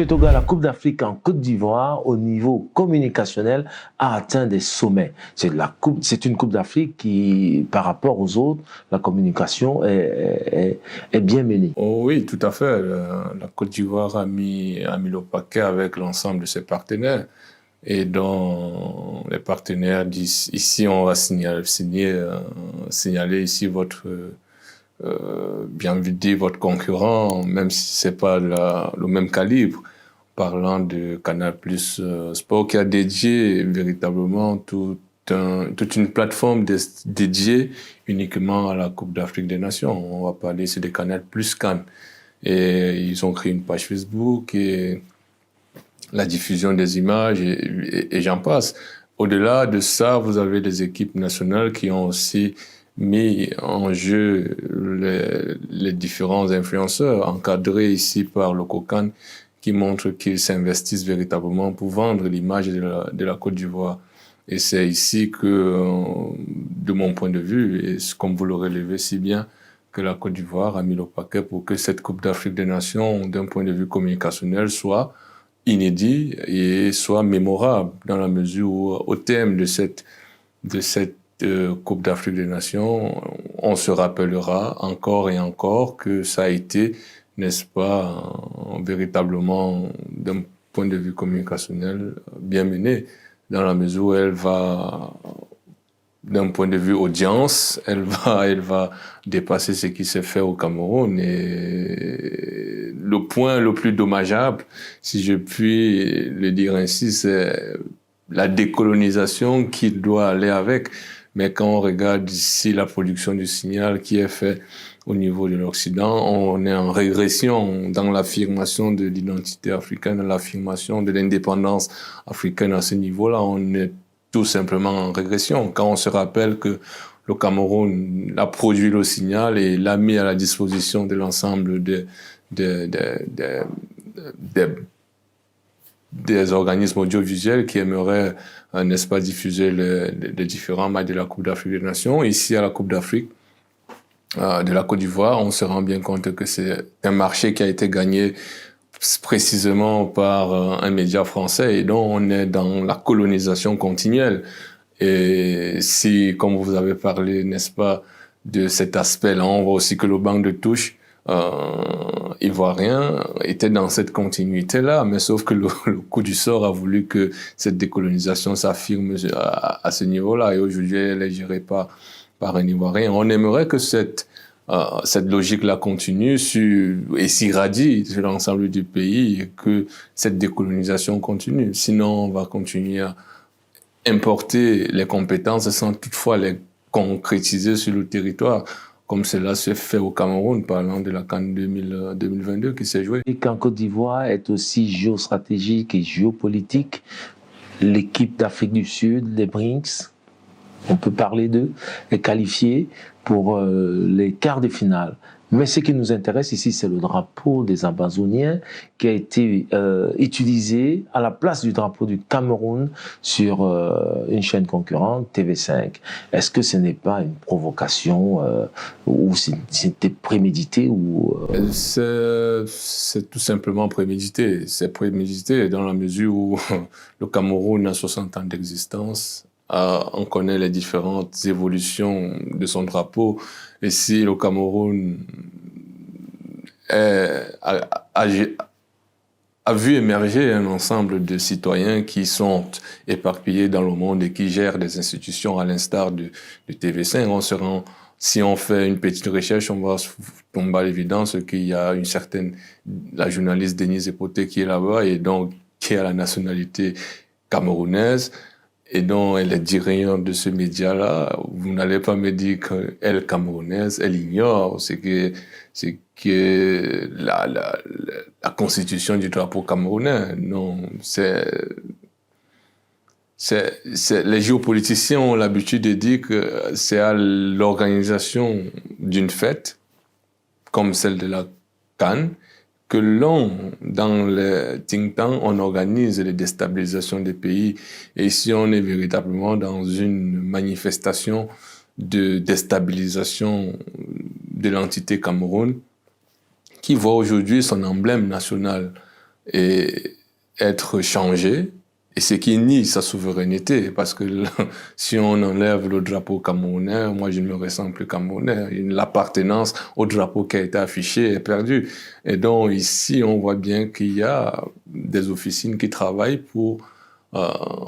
La Coupe d'Afrique en Côte d'Ivoire, au niveau communicationnel, a atteint des sommets. C'est une Coupe d'Afrique qui, par rapport aux autres, la communication est bien menée. Oh oui, tout à fait. La Côte d'Ivoire a mis le paquet avec l'ensemble de ses partenaires. Et dont les partenaires disent, ici, on va signaler ici votre, bien envie de dire, votre concurrent, même si c'est pas le même calibre. Parlant de Canal+ Sport, qui a dédié véritablement toute une plateforme dédiée uniquement à la Coupe d'Afrique des Nations. On va parler ici de Canal+ CAN. Et ils ont créé une page Facebook et la diffusion des images et j'en passe. Au-delà de ça, vous avez des équipes nationales qui ont aussi mis en jeu les différents influenceurs, encadrés ici par le COCAN, qui montrent qu'ils s'investissent véritablement pour vendre l'image de la Côte d'Ivoire. Et c'est ici que, de mon point de vue, et comme vous le relevez si bien, que la Côte d'Ivoire a mis le paquet pour que cette Coupe d'Afrique des Nations, d'un point de vue communicationnel, soit inédit et soit mémorable, dans la mesure où, au thème de cette Coupe d'Afrique des Nations, on se rappellera encore et encore que ça a été, n'est-ce pas, véritablement, d'un point de vue communicationnel, bien mené, dans la mesure où elle va, d'un point de vue audience, elle va dépasser ce qui s'est fait au Cameroun. Et le point le plus dommageable, si je puis le dire ainsi, c'est la décolonisation qui doit aller avec. Mais quand on regarde ici la production du signal qui est fait au niveau de l'Occident, on est en régression dans l'affirmation de l'identité africaine, dans l'affirmation de l'indépendance africaine à ce niveau-là. On est tout simplement en régression. Quand on se rappelle que le Cameroun a produit le signal et l'a mis à la disposition de l'ensemble des organismes audiovisuels qui aimeraient, n'est-ce pas, diffuser les différents matchs de la Coupe d'Afrique des Nations. Ici, à la Coupe d'Afrique de la Côte d'Ivoire, on se rend bien compte que c'est un marché qui a été gagné précisément par un média français et donc on est dans la colonisation continuelle. Et si, comme vous avez parlé, n'est-ce pas, de cet aspect-là, on voit aussi que le banc de touche ivoirien était dans cette continuité-là, mais sauf que le coup du sort a voulu que cette décolonisation s'affirme à ce niveau-là et aujourd'hui elle est gérée par un Ivoirien. On aimerait que cette logique-là continue et s'irradie sur l'ensemble du pays et que cette décolonisation continue. Sinon, on va continuer à importer les compétences sans toutefois les concrétiser sur le territoire, comme cela se fait au Cameroun, parlant de la CAN 2022 qui s'est jouée. Et qu'en Côte d'Ivoire est aussi géostratégique et géopolitique. L'équipe d'Afrique du Sud, les Brinks, on peut parler d'eux, est qualifiée pour les quarts de finale. Mais ce qui nous intéresse ici, c'est le drapeau des Amazoniens qui a été utilisé à la place du drapeau du Cameroun sur une chaîne concurrente, TV5. Est-ce que ce n'est pas une provocation ou c'était prémédité ou C'est tout simplement prémédité. C'est prémédité dans la mesure où le Cameroun a 60 ans d'existence. On connaît les différentes évolutions de son drapeau. Et si le Cameroun a vu émerger un ensemble de citoyens qui sont éparpillés dans le monde et qui gèrent des institutions à l'instar de TV5, si on fait une petite recherche, on va tomber à l'évidence qu'il y a la journaliste Denise Epoté qui est là-bas et donc qui a la nationalité camerounaise. Et donc, elle est dirigeante de ce média-là. Vous n'allez pas me dire qu'elle est camerounaise, elle ignore ce que la constitution du drapeau camerounais. Non, les géopoliticiens ont l'habitude de dire que c'est à l'organisation d'une fête, comme celle de la CAN, que dans les think tanks, on organise les déstabilisations des pays. Et ici, on est véritablement dans une manifestation de déstabilisation de l'entité Cameroun, qui voit aujourd'hui son emblème national et être changé, et ce qui nie sa souveraineté, parce que si on enlève le drapeau camerounais, moi je ne me ressens plus camerounais. L'appartenance au drapeau qui a été affiché est perdue. Et donc ici, on voit bien qu'il y a des officines qui travaillent pour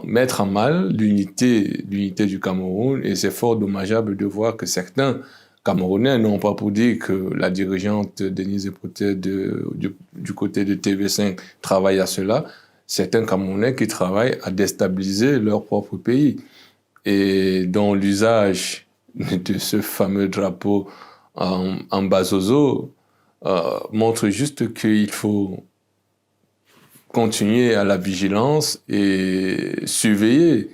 mettre en mal l'unité du Cameroun, et c'est fort dommageable de voir que certains Camerounais n'ont pas pour dire que la dirigeante Denise Epoté du côté de TV5 travaille à cela. Certains Camerounais qui travaillent à déstabiliser leur propre pays, et dont l'usage de ce fameux drapeau en bazozo montre juste qu'il faut continuer à la vigilance et surveiller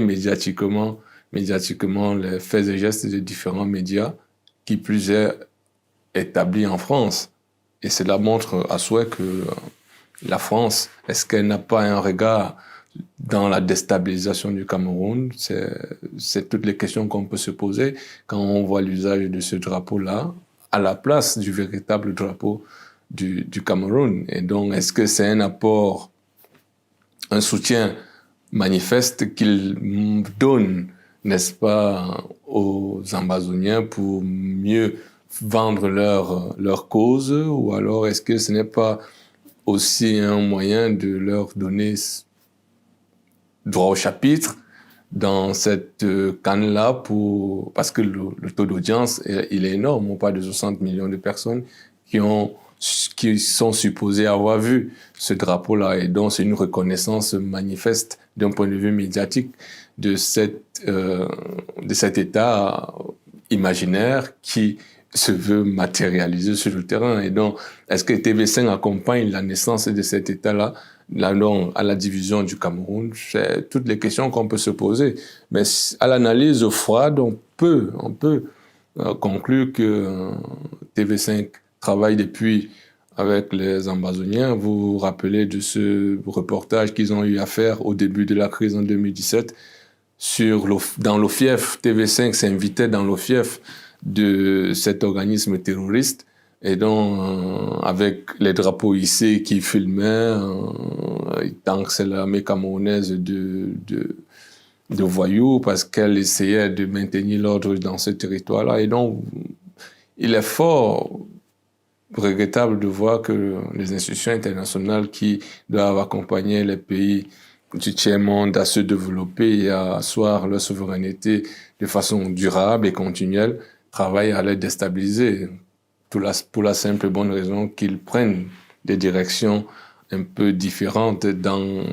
médiatiquement les faits et gestes des différents médias, qui plus est établis en France. Et cela montre à souhait que la France, est-ce qu'elle n'a pas un regard dans la déstabilisation du Cameroun? C'est toutes les questions qu'on peut se poser quand on voit l'usage de ce drapeau-là à la place du véritable drapeau du Cameroun. Et donc, est-ce que c'est un apport, un soutien manifeste qu'il donne, n'est-ce pas, aux Amazoniens pour mieux vendre leur cause, ou alors est-ce que ce n'est pas aussi un moyen de leur donner droit au chapitre dans cette canne-là, parce que le taux d'audience, il est énorme. On parle de 60 millions de personnes qui sont supposées avoir vu ce drapeau-là, et donc c'est une reconnaissance manifeste d'un point de vue médiatique de cet État imaginaire qui se veut matérialiser sur le terrain. Et donc, est-ce que TV5 accompagne la naissance de cet État-là, à la division du Cameroun? C'est toutes les questions qu'on peut se poser. Mais à l'analyse froide, on peut conclure que TV5 travaille depuis avec les Amazoniens. Vous vous rappelez de ce reportage qu'ils ont eu à faire au début de la crise en 2017 dans l'OFIEF. TV5 s'invitait dans l'OFIEF de cet organisme terroriste, et donc avec les drapeaux hissés qui filmaient, tant que c'est l'armée camerounaise de voyous, parce qu'elle essayait de maintenir l'ordre dans ce territoire-là. Et donc, il est fort regrettable de voir que les institutions internationales qui doivent accompagner les pays du tiers-monde à se développer et à asseoir leur souveraineté de façon durable et continuelle travaillent à les déstabiliser, pour la simple et bonne raison qu'ils prennent des directions un peu différentes dans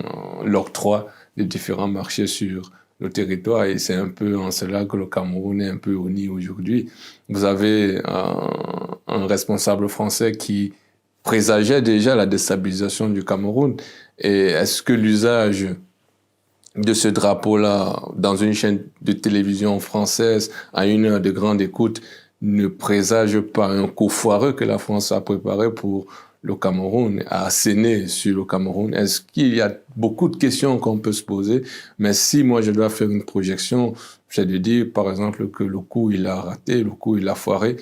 l'octroi des différents marchés sur le territoire. Et c'est un peu en cela que le Cameroun est un peu honni aujourd'hui. Vous avez un responsable français qui présageait déjà la déstabilisation du Cameroun. Et est-ce que l'usage de ce drapeau-là dans une chaîne de télévision française à 1 heure de grande écoute ne présage pas un coup foireux que la France a préparé pour le Cameroun, a asséné sur le Cameroun? Est-ce qu'il y a beaucoup de questions qu'on peut se poser? Mais si moi je dois faire une projection, c'est de dire par exemple que le coup il a raté, le coup il a foiré.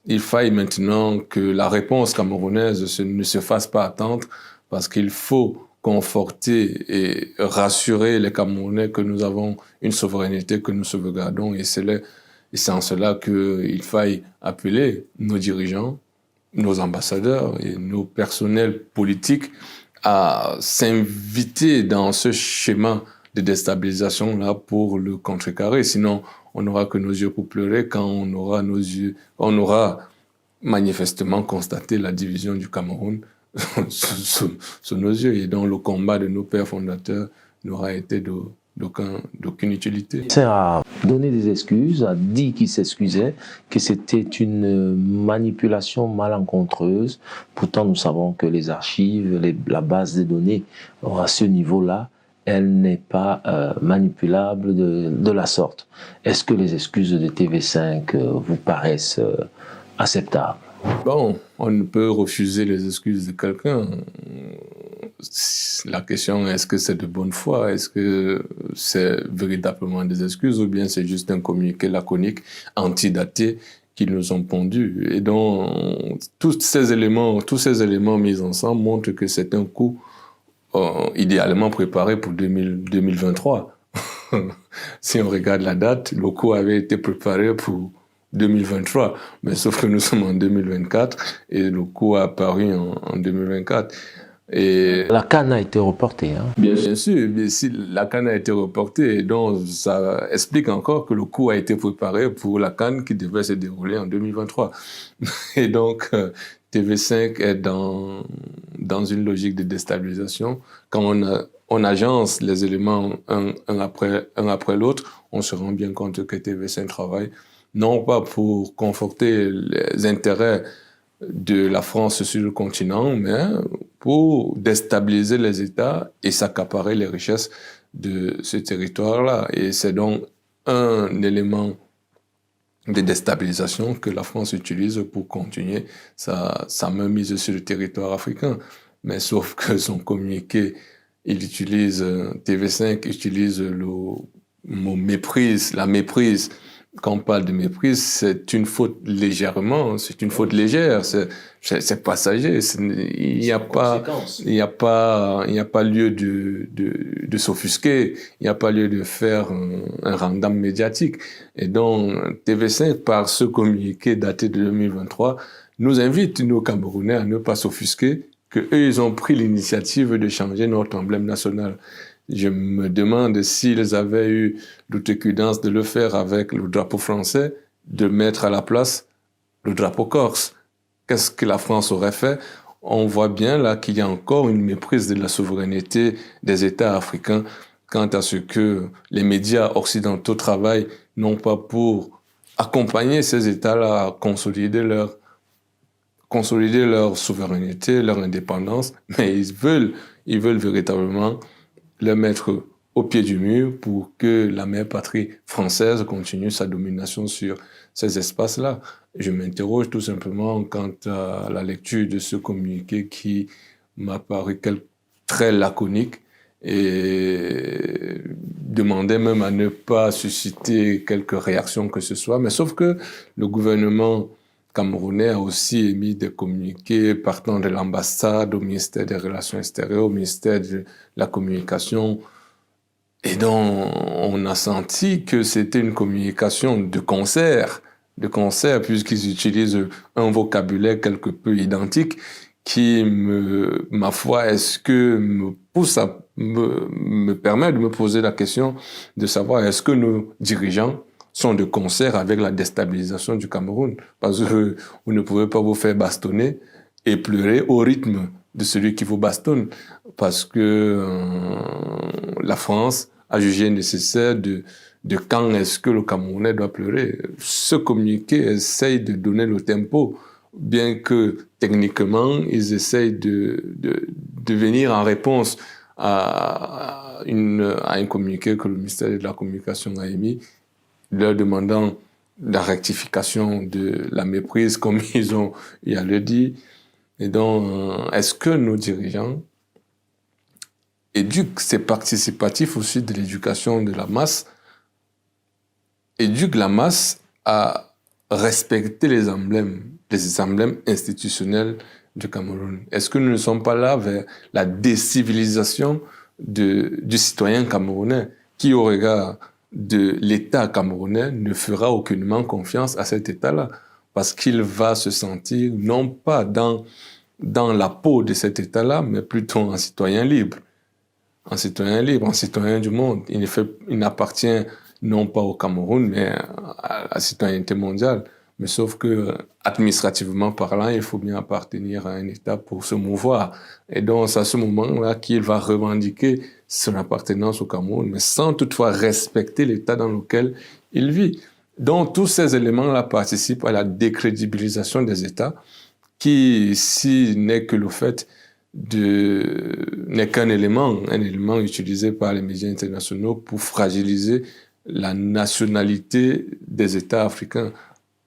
Il faille maintenant que la réponse camerounaise ne se fasse pas attendre, parce qu'il faut conforter et rassurer les Camerounais que nous avons une souveraineté que nous sauvegardons, et c'est en cela qu'il faille appeler nos dirigeants, nos ambassadeurs et nos personnels politiques à s'inviter dans ce schéma de déstabilisation-là pour le contrecarrer. Sinon, on n'aura que nos yeux pour pleurer quand on aura manifestement constaté la division du Cameroun sous nos yeux, et donc le combat de nos pères fondateurs n'aura été d'aucune utilité. Il a donné des excuses, a dit qu'il s'excusait, que c'était une manipulation malencontreuse. Pourtant, nous savons que les archives, la base de données à ce niveau-là, elle n'est pas manipulable de la sorte. Est-ce que les excuses de TV5 vous paraissent acceptables? Bon, on ne peut refuser les excuses de quelqu'un. La question est, est-ce que c'est de bonne foi? Est-ce que c'est véritablement des excuses, ou bien c'est juste un communiqué laconique, antidaté, qui nous ont pondus. Et donc, tous ces éléments mis ensemble montrent que c'est un coup idéalement préparé pour 2023. Si on regarde la date, le coup avait été préparé pour 2023, mais sauf que nous sommes en 2024 et le coup a apparu en 2024. Et la CAN a été reportée. Hein. Bien sûr, mais si la CAN a été reportée, donc ça explique encore que le coup a été préparé pour la CAN qui devait se dérouler en 2023. Et donc, TV5 est dans une logique de déstabilisation. Quand on agence les éléments un après l'autre, on se rend bien compte que TV5 travaille non pas pour conforter les intérêts de la France sur le continent, mais pour déstabiliser les États et s'accaparer les richesses de ce territoire-là. Et c'est donc un élément de déstabilisation que la France utilise pour continuer sa mainmise sur le territoire africain. Mais sauf que son communiqué, il utilise, TV5 utilise le mot méprise, la méprise. Quand on parle de méprise, c'est une faute légèrement, c'est une faute légère, c'est passager. Il n'y a pas lieu de s'offusquer, il n'y a pas lieu de faire un ramdam médiatique. Et donc, TV5, par ce communiqué daté de 2023, nous invite, nous Camerounais, à ne pas s'offusquer, qu'eux, ils ont pris l'initiative de changer notre emblème national. Je me demande s'ils avaient eu l'outrecuidance de le faire avec le drapeau français, de mettre à la place le drapeau corse. Qu'est-ce que la France aurait fait? On voit bien là qu'il y a encore une méprise de la souveraineté des États africains quant à ce que les médias occidentaux travaillent, non pas pour accompagner ces États-là à consolider leur souveraineté, leur indépendance, mais ils veulent véritablement le mettre au pied du mur pour que la mère patrie française continue sa domination sur ces espaces-là. Je m'interroge tout simplement quant à la lecture de ce communiqué qui m'a paru très laconique et demandait même à ne pas susciter quelque réaction que ce soit. Mais sauf que le gouvernement camerounais a aussi émis des communiqués partant de l'ambassade au ministère des Relations extérieures, au ministère de la Communication. Et donc, on a senti que c'était une communication de concert, puisqu'ils utilisent un vocabulaire quelque peu identique qui ma foi, me pousse à me permet de me poser la question de savoir est-ce que nos dirigeants sont de concert avec la déstabilisation du Cameroun. Parce que vous ne pouvez pas vous faire bastonner et pleurer au rythme de celui qui vous bastonne. Parce que la France a jugé nécessaire de quand est-ce que le Camerounais doit pleurer. Ce communiqué essaye de donner le tempo, bien que techniquement, ils essayent de venir en réponse à un communiqué que le ministère de la Communication a émis, leur demandant la rectification de la méprise, comme il a le dit. Et donc, est-ce que nos dirigeants éduquent, c'est participatif aussi de l'éducation de la masse, éduquent la masse à respecter les emblèmes institutionnels du Cameroun? Est-ce que nous ne sommes pas là vers la décivilisation du citoyen camerounais qui, au regard de l'État camerounais, ne fera aucunement confiance à cet État-là parce qu'il va se sentir non pas dans la peau de cet État-là, mais plutôt un citoyen libre. Un citoyen du monde. Il n'appartient non pas au Cameroun, mais à la citoyenneté mondiale. Mais sauf que, administrativement parlant, il faut bien appartenir à un État pour se mouvoir. Et donc, c'est à ce moment-là qu'il va revendiquer son appartenance au Cameroun, mais sans toutefois respecter l'État dans lequel il vit. Donc, tous ces éléments-là participent à la décrédibilisation des États, qui, si n'est que le fait n'est qu'un élément utilisé par les médias internationaux pour fragiliser la nationalité des États africains.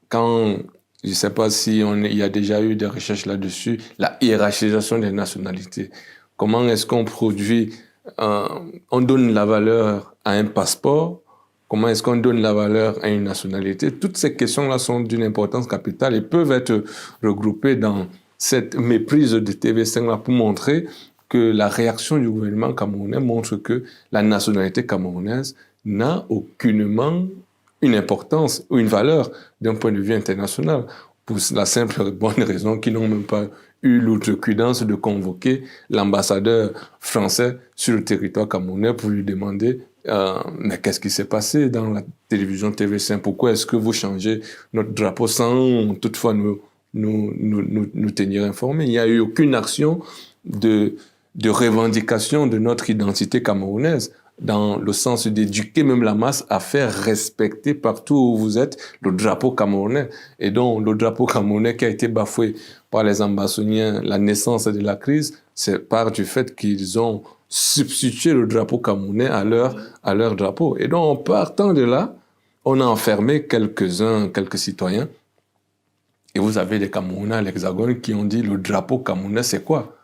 Quand, je ne sais pas si il y a déjà eu des recherches là-dessus, la hiérarchisation des nationalités. Comment est-ce qu'on produit, on donne la valeur à un passeport Comment est-ce qu'on donne la valeur à une nationalité? Toutes ces questions-là sont d'une importance capitale et peuvent être regroupées dans cette méprise de TV5 pour montrer que la réaction du gouvernement camerounais montre que la nationalité camerounaise n'a aucunement une importance ou une valeur d'un point de vue international, pour la simple et bonne raison qu'ils n'ont même pas eu l'outrecuidance de convoquer l'ambassadeur français sur le territoire camerounais pour lui demander mais qu'est-ce qui s'est passé dans la télévision TV5? Pourquoi est-ce que vous changez notre drapeau sans toutefois nous tenir informés? Il n'y a eu aucune action de revendication de notre identité camerounaise, dans le sens d'éduquer même la masse à faire respecter partout où vous êtes le drapeau camerounais. Et donc, le drapeau camerounais qui a été bafoué par les ambassoniens, la naissance de la crise, c'est par du fait qu'ils ont substitué le drapeau camerounais à leur drapeau. Et donc, en partant de là, on a enfermé quelques citoyens. Et vous avez des Camerounais à l'Hexagone qui ont dit le drapeau camerounais, c'est quoi?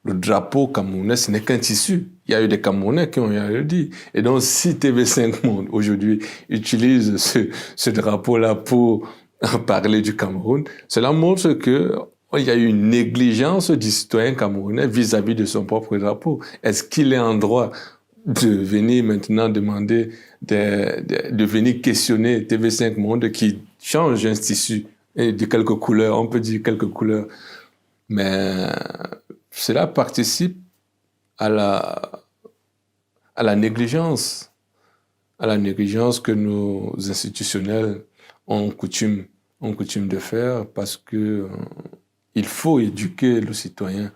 Le drapeau camerounais, ce n'est qu'un tissu. Il y a eu des Camerounais qui ont le dit. Et donc, si TV5 Monde, aujourd'hui, utilise ce drapeau-là pour parler du Cameroun, cela montre que il y a eu une négligence du citoyen camerounais vis-à-vis de son propre drapeau. Est-ce qu'il est en droit de venir maintenant demander, de venir questionner TV5 Monde qui change un tissu de quelques couleurs, on peut dire quelques couleurs, mais cela participe à la négligence que nos institutionnels ont coutume de faire, parce que il faut éduquer le citoyen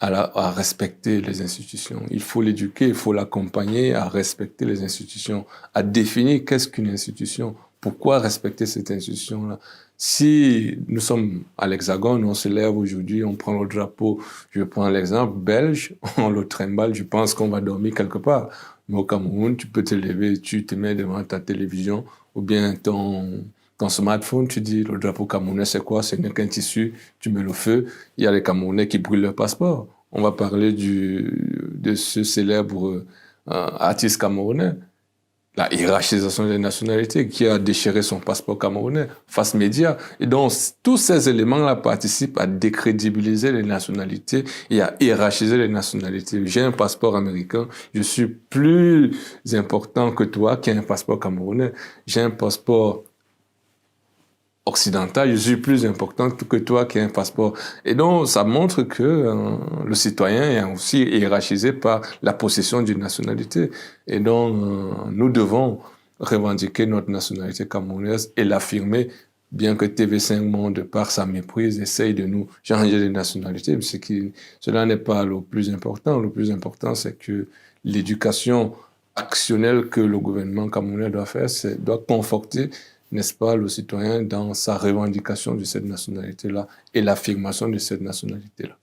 à respecter les institutions. Il faut l'éduquer, il faut l'accompagner à respecter les institutions, à définir qu'est-ce qu'une institution, pourquoi respecter cette institution-là. Si nous sommes à l'Hexagone, on se lève aujourd'hui, on prend le drapeau, je prends l'exemple belge, on le trimballe, je pense qu'on va dormir quelque part. Mais au Cameroun, tu peux te lever, tu te mets devant ta télévision ou bien ton smartphone, tu dis le drapeau camerounais c'est quoi? Ce n'est qu'un tissu, tu mets le feu. Il y a les Camerounais qui brûlent leur passeport. On va parler de ce célèbre artiste camerounais, la hiérarchisation des nationalités, qui a déchiré son passeport camerounais face média. Et donc, tous ces éléments-là participent à décrédibiliser les nationalités et à hiérarchiser les nationalités. J'ai un passeport américain, je suis plus important que toi qui as un passeport camerounais. J'ai un passeport occidental, je suis plus important que toi qui as un passeport. Et donc, ça montre que le citoyen est aussi hiérarchisé par la possession d'une nationalité. Et donc, nous devons revendiquer notre nationalité camerounaise et l'affirmer, bien que TV5 Monde, par sa méprise, essaye de nous changer de nationalité. Cela n'est pas le plus important. Le plus important, c'est que l'éducation actionnelle que le gouvernement camerounais doit faire, doit conforter, n'est-ce pas, le citoyen dans sa revendication de cette nationalité-là et l'affirmation de cette nationalité-là.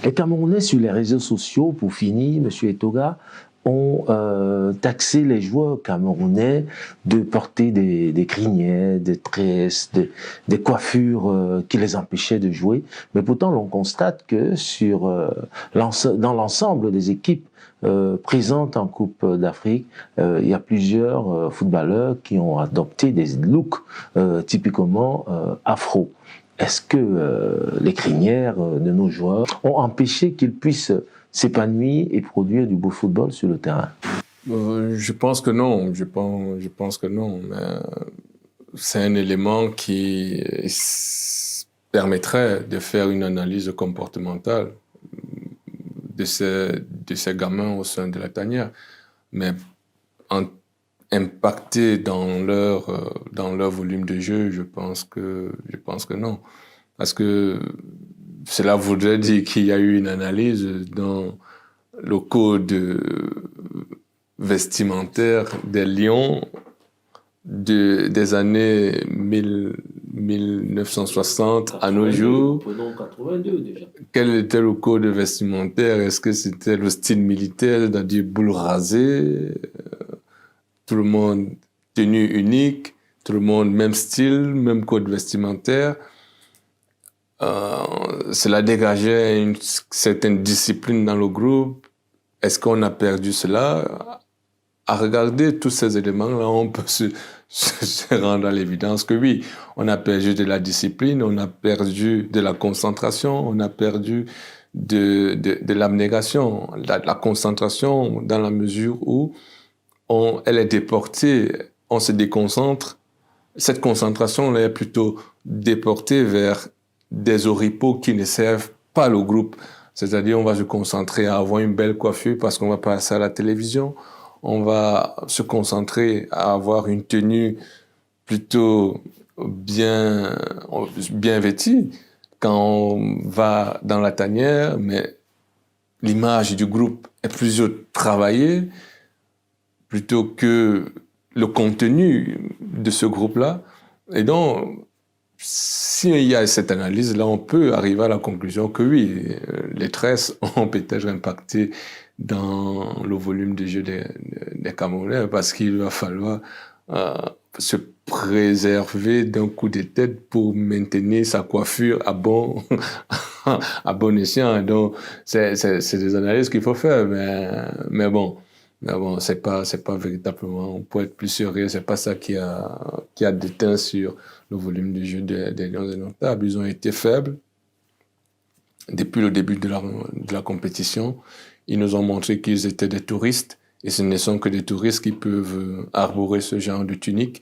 Les Camerounais sur les réseaux sociaux, pour finir, M. Etoga, ont taxé les joueurs camerounais de porter des crinières, des tresses, des coiffures qui les empêchaient de jouer. Mais pourtant, l'on constate que dans l'ensemble des équipes présentes en Coupe d'Afrique, il y a plusieurs footballeurs qui ont adopté des looks typiquement afro. Est-ce que les crinières de nos joueurs ont empêché qu'ils puissent s'épanouir et produire du beau football sur le terrain? Je pense que non. Je pense que non. Mais c'est un élément qui permettrait de faire une analyse comportementale de ces gamins au sein de la tanière. Mais impacté dans leur volume de jeu, je pense que non. Parce que cela voudrait dire qu'il y a eu une analyse dans le code vestimentaire des Lions des années 1960 à nos jours. Prenons 82 déjà. Quel était le code vestimentaire? Est-ce que c'était le style militaire, c'est-à-dire boule rasée, tout le monde tenue unique, tout le monde même style, même code vestimentaire? Cela dégageait une certaine discipline dans le groupe. Est-ce qu'on a perdu cela? à regarder tous ces éléments-là, on peut se rendre à l'évidence que oui, on a perdu de la discipline, on a perdu de la concentration, on a perdu de l'abnégation. La concentration, dans la mesure où elle est déportée, on se déconcentre. Cette concentration là est plutôt déportée vers des oripeaux qui ne servent pas le groupe. C'est-à-dire, on va se concentrer à avoir une belle coiffure parce qu'on va passer à la télévision. On va se concentrer à avoir une tenue plutôt bien vêtue quand on va dans la tanière, mais l'image du groupe est plutôt travaillée plutôt que le contenu de ce groupe-là. Et donc, s'il y a cette analyse-là, on peut arriver à la conclusion que oui, les tresses ont peut-être impacté dans le volume de jeu des Camerounais parce qu'il va falloir se préserver d'un coup de tête pour maintenir sa coiffure à bon escient. Donc, c'est des analyses qu'il faut faire, mais bon. Mais bon, c'est pas véritablement, pour être plus sérieux, c'est pas ça qui a déteint sur le volume du jeu des Lions indomptables. Ils ont été faibles depuis le début de la compétition. Ils nous ont montré qu'ils étaient des touristes, et ce ne sont que des touristes qui peuvent arborer ce genre de tunique.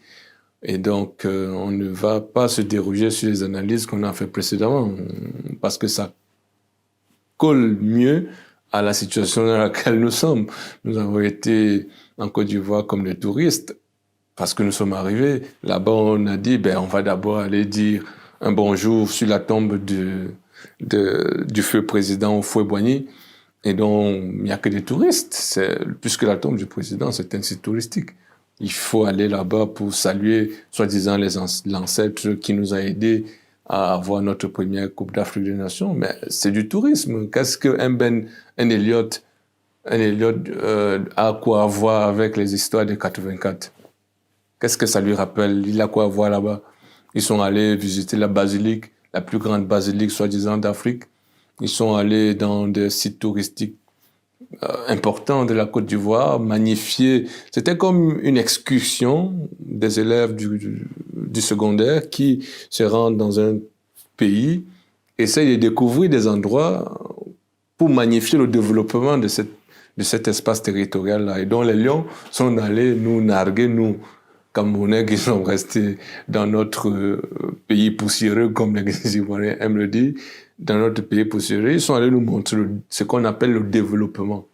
Et donc, on ne va pas se déroger sur les analyses qu'on a fait précédemment, parce que ça colle mieux à la situation dans laquelle nous sommes. Nous avons été en Côte d'Ivoire comme des touristes parce que nous sommes arrivés. Là-bas, on a dit, on va d'abord aller dire un bonjour sur la tombe du feu président au Fouet-Boigny. Et donc, il n'y a que des touristes. Puisque la tombe du président, c'est un site touristique. Il faut aller là-bas pour saluer, soi-disant, l'ancêtre qui nous a aidés à avoir notre première Coupe d'Afrique des Nations, mais c'est du tourisme. Qu'est-ce qu'un Elliott a quoi à voir avec les histoires de 84? Qu'est-ce que ça lui rappelle? Il a quoi à voir là-bas? Ils sont allés visiter la basilique, la plus grande basilique soi-disant d'Afrique. Ils sont allés dans des sites touristiques importants de la Côte d'Ivoire, magnifiés. C'était comme une excursion des élèves du secondaire qui se rendent dans un pays, essayent de découvrir des endroits pour magnifier le développement de cet espace territorial-là. Et donc les Lions sont allés nous narguer, nous, Camerounais, qui sont restés dans notre pays poussiéreux, comme les Ivoiriens aiment le dire, dans notre pays poussiéreux, ils sont allés nous montrer ce qu'on appelle le développement.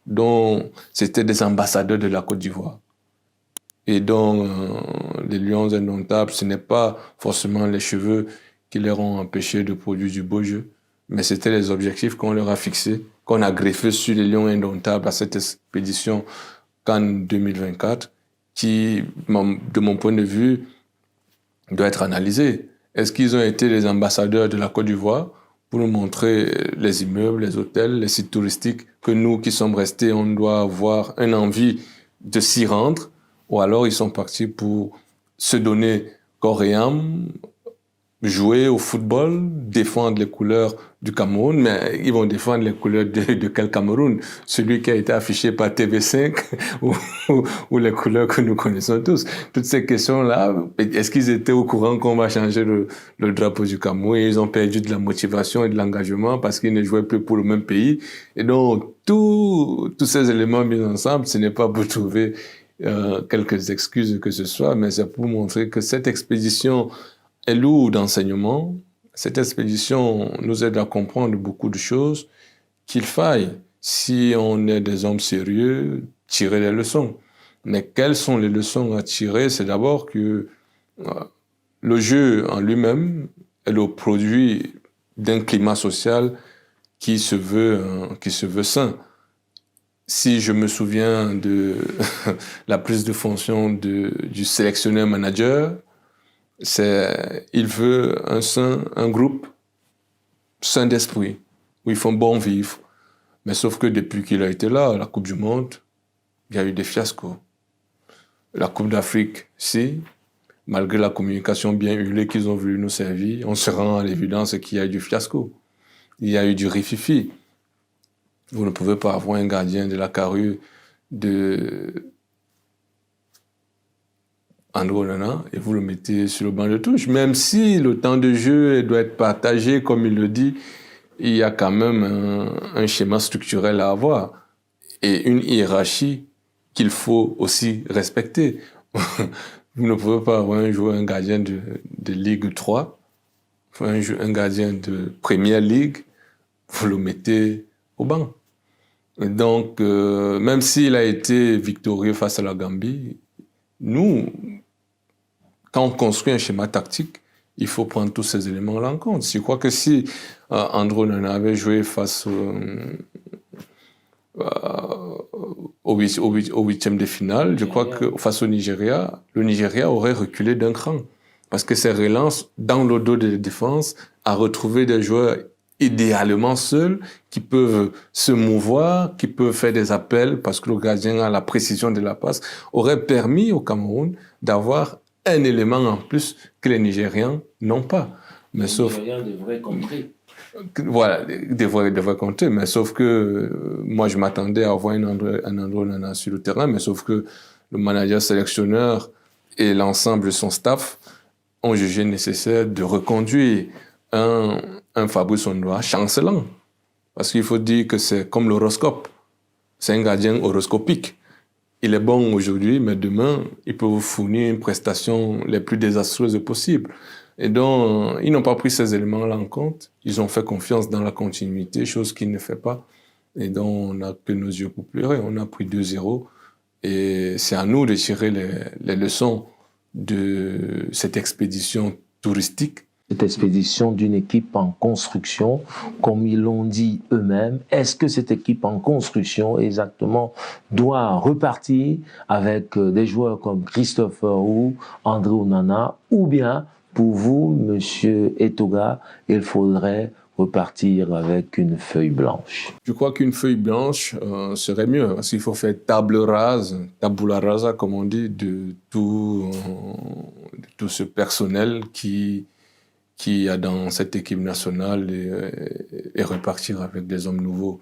Donc, c'était des ambassadeurs de la Côte d'Ivoire. Et donc, les Lions indomptables, ce n'est pas forcément les cheveux qui leur ont empêché de produire du beau jeu, mais c'était les objectifs qu'on leur a fixés, qu'on a greffés sur les Lions indomptables à cette expédition Cannes 2024, qui, de mon point de vue, doit être analysée. Est-ce qu'ils ont été les ambassadeurs de la Côte d'Ivoire pour nous montrer les immeubles, les hôtels, les sites touristiques que nous qui sommes restés, on doit avoir une envie de s'y rendre, ou alors ils sont partis pour se donner corps et âme, jouer au football, défendre les couleurs du Cameroun, mais ils vont défendre les couleurs de quel Cameroun? Celui qui a été affiché par TV5 ou les couleurs que nous connaissons tous. Toutes ces questions-là, est-ce qu'ils étaient au courant qu'on va changer le drapeau du Cameroun? Ils ont perdu de la motivation et de l'engagement parce qu'ils ne jouaient plus pour le même pays. Et donc, tous ces éléments mis ensemble, ce n'est pas pour trouver quelques excuses que ce soit, mais c'est pour montrer que cette expédition est lourde d'enseignement. Cette expédition nous aide à comprendre beaucoup de choses qu'il faille, si on est des hommes sérieux, tirer les leçons. Mais quelles sont les leçons à tirer? C'est d'abord que le jeu en lui-même est le produit d'un climat social qui se veut sain. Si je me souviens de la prise de fonction du sélectionneur-manager, il veut un groupe sain d'esprit, où ils font bon vivre. Mais sauf que depuis qu'il a été là, à la Coupe du Monde, il y a eu des fiascos. La Coupe d'Afrique, si, malgré la communication bien huilée qu'ils ont voulu nous servir, on se rend à l'évidence qu'il y a eu du fiasco. Il y a eu du rififi. Vous ne pouvez pas avoir un gardien de la carrure de André Onana et vous le mettez sur le banc de touche. Même si le temps de jeu doit être partagé, comme il le dit, il y a quand même un schéma structurel à avoir et une hiérarchie qu'il faut aussi respecter. Vous ne pouvez pas avoir un gardien de Ligue 3, un gardien de Première Ligue, vous le mettez au banc. Et donc, même s'il a été victorieux face à la Gambie, nous, quand on construit un schéma tactique, il faut prendre tous ces éléments-là en compte. Je crois que si André Onana avait joué face au huitième de finale, je crois que face au Nigeria, le Nigeria aurait reculé d'un cran. Parce que ces relances, dans le dos de la défense, à retrouver des joueurs idéalement seuls, qui peuvent se mouvoir, qui peuvent faire des appels, parce que le gardien a la précision de la passe, aurait permis au Cameroun d'avoir un élément en plus que les Nigérians n'ont pas. Mais sauf... Les Nigérians devraient compter. Voilà, devrait compter, mais sauf que moi je m'attendais à avoir un André Onana sur le terrain, mais sauf que le manager sélectionneur et l'ensemble de son staff ont jugé nécessaire de reconduire un Fabrice Ondoa chancelant. Parce qu'il faut dire que c'est comme l'horoscope. C'est un gardien horoscopique. Il est bon aujourd'hui, mais demain, il peut vous fournir une prestation les plus désastreuses possibles. Et donc, ils n'ont pas pris ces éléments-là en compte. Ils ont fait confiance dans la continuité, chose qu'ils ne font pas. Et donc, on n'a que nos yeux pour pleurer. On a pris 2-0. Et c'est à nous de tirer les leçons de cette expédition touristique. Cette expédition d'une équipe en construction, comme ils l'ont dit eux-mêmes. Est-ce que cette équipe en construction, exactement, doit repartir avec des joueurs comme Christopher ou André Onana, ou bien, pour vous, Monsieur Etoga, il faudrait repartir avec une feuille blanche? Je crois qu'une feuille blanche serait mieux, parce qu'il faut faire table rase, tabula rasa, comme on dit, de tout ce personnel qui a dans cette équipe nationale et repartir avec des hommes nouveaux.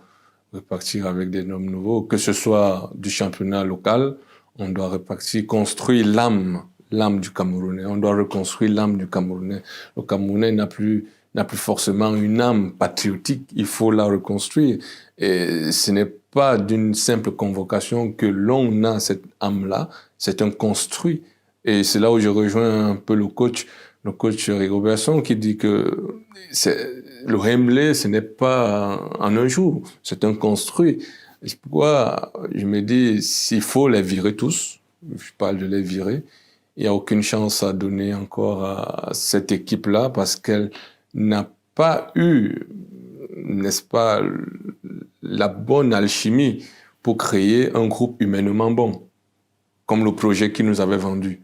Que ce soit du championnat local, on doit repartir, construire l'âme du Camerounais. On doit reconstruire l'âme du Camerounais. Le Camerounais n'a plus forcément une âme patriotique. Il faut la reconstruire. Et ce n'est pas d'une simple convocation que l'on a cette âme-là. C'est un construit. Et c'est là où je rejoins un peu le coach Rigobert Song, qui dit que le Remblai, ce n'est pas en un jour. C'est un construit. C'est pourquoi je me dis, s'il faut les virer tous, je parle de les virer, il n'y a aucune chance à donner encore à cette équipe-là parce qu'elle n'a pas eu, n'est-ce pas, la bonne alchimie pour créer un groupe humainement bon, comme le projet qu'ils nous avait vendu.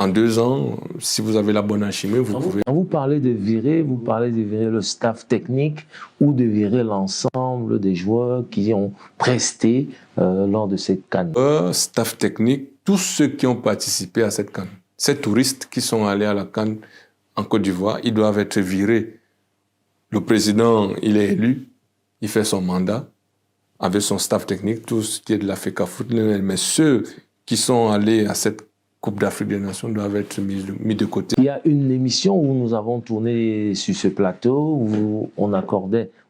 En 2 ans, si vous avez la bonne alchimie, vous pouvez... Quand vous parlez de virer, vous parlez de virer le staff technique ou de virer l'ensemble des joueurs qui ont presté lors de cette CAN? Staff technique, tous ceux qui ont participé à cette CAN. Ces touristes qui sont allés à la CAN en Côte d'Ivoire, ils doivent être virés. Le président, il est élu, il fait son mandat avec son staff technique, tout ce qui est de la FECAFOOT, mais ceux qui sont allés à cette Coupe d'Afrique des Nations doivent être mis de côté. Il y a une émission où nous avons tourné sur ce plateau où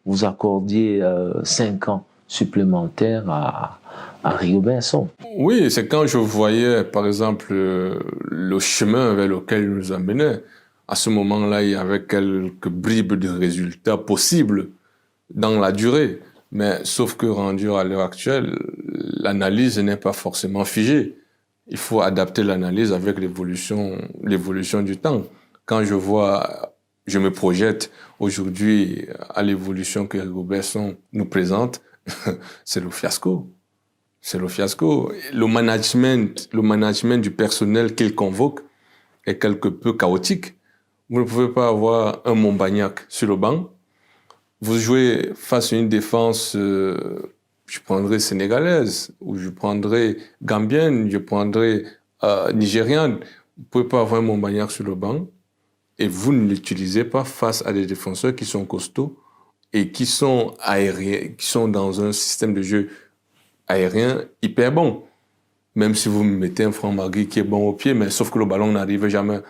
vous accordiez 5 ans supplémentaires à Rigobert Song. Oui, c'est quand je voyais, par exemple, le chemin vers lequel il nous amenait. À ce moment-là, il y avait quelques bribes de résultats possibles dans la durée. Mais sauf que rendu à l'heure actuelle, l'analyse n'est pas forcément figée. Il faut adapter l'analyse avec l'évolution du temps. Quand je me projette aujourd'hui à l'évolution que Rigobert Song nous présente, c'est le fiasco. C'est le fiasco. Le management du personnel qu'il convoque est quelque peu chaotique. Vous ne pouvez pas avoir un Montbagnac sur le banc. Vous jouez face à une défense... je prendrai sénégalaise, ou je prendrai gambienne, je prendrai nigériane. Vous ne pouvez pas avoir un Montbagnac sur le banc et vous ne l'utilisez pas face à des défenseurs qui sont costauds et qui sont aériens, qui sont dans un système de jeu aérien hyper bon. Même si vous mettez un Franck-Marguis qui est bon au pied, mais sauf que le ballon n'arrive jamais.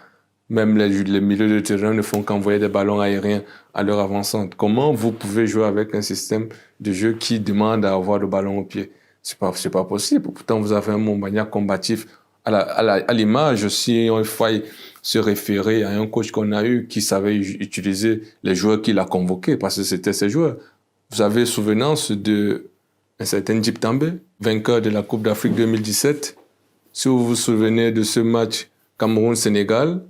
Même les milieux de terrain ne font qu'envoyer des ballons aériens à leur avançante. Comment vous pouvez jouer avec un système de jeu qui demande à avoir le ballon au pied? C'est pas possible. Pourtant, vous avez un Montbagnac combatif. À l'image, si on faille se référer à un coach qu'on a eu qui savait utiliser les joueurs qu'il a convoqués, parce que c'était ses joueurs. Vous avez souvenance de un certain Djib També, vainqueur de la Coupe d'Afrique 2017. Si vous vous souvenez de ce match Cameroun-Sénégal,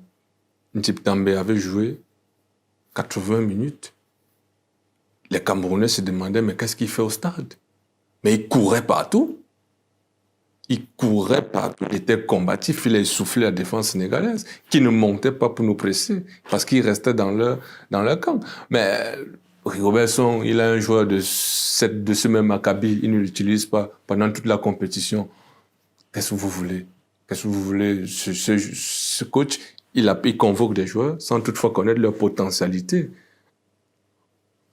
Djib També avait joué 80 minutes. Les Camerounais se demandaient, mais qu'est-ce qu'il fait au stade? Mais il courait partout. Il courait partout. Il était combatif. Il a essoufflé la défense sénégalaise, qui ne montait pas pour nous presser, parce qu'il restait dans leur camp. Mais Rigobert Song, il a un joueur de ce même acabit. Il ne l'utilise pas pendant toute la compétition. Qu'est-ce que vous voulez? Qu'est-ce que vous voulez? Ce coach, il convoque des joueurs sans toutefois connaître leur potentialité.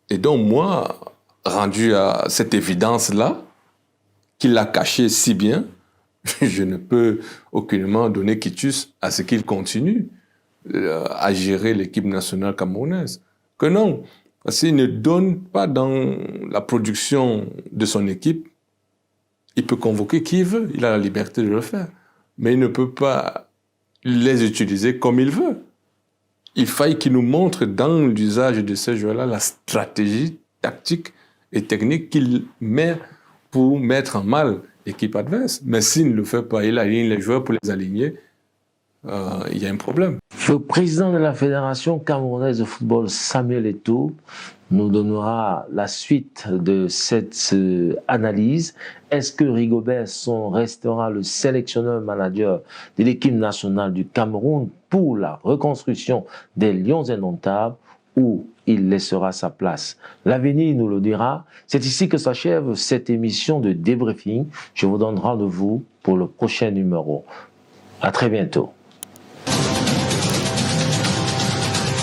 Et donc, moi, rendu à cette évidence-là, qu'il l'a caché si bien, je ne peux aucunement donner quitus à ce qu'il continue à gérer l'équipe nationale camerounaise. Que non, parce qu'il ne donne pas dans la production de son équipe. Il peut convoquer qui il veut, il a la liberté de le faire. Mais il ne peut pas les utiliser comme il veut. Il faille qu'il nous montre dans l'usage de ces joueurs-là la stratégie tactique et technique qu'il met pour mettre en mal l'équipe adverse. Mais s'il ne le fait pas, il aligne les joueurs pour les aligner, il y a un problème. Le président de la Fédération camerounaise de football, Samuel Eto'o, nous donnera la suite de cette analyse. Est-ce que Rigobert Song restera le sélectionneur-manager de l'équipe nationale du Cameroun pour la reconstruction des Lions indomptables ou il laissera sa place? L'avenir nous le dira. C'est ici que s'achève cette émission de débriefing. Je vous donne rendez-vous pour le prochain numéro. À très bientôt.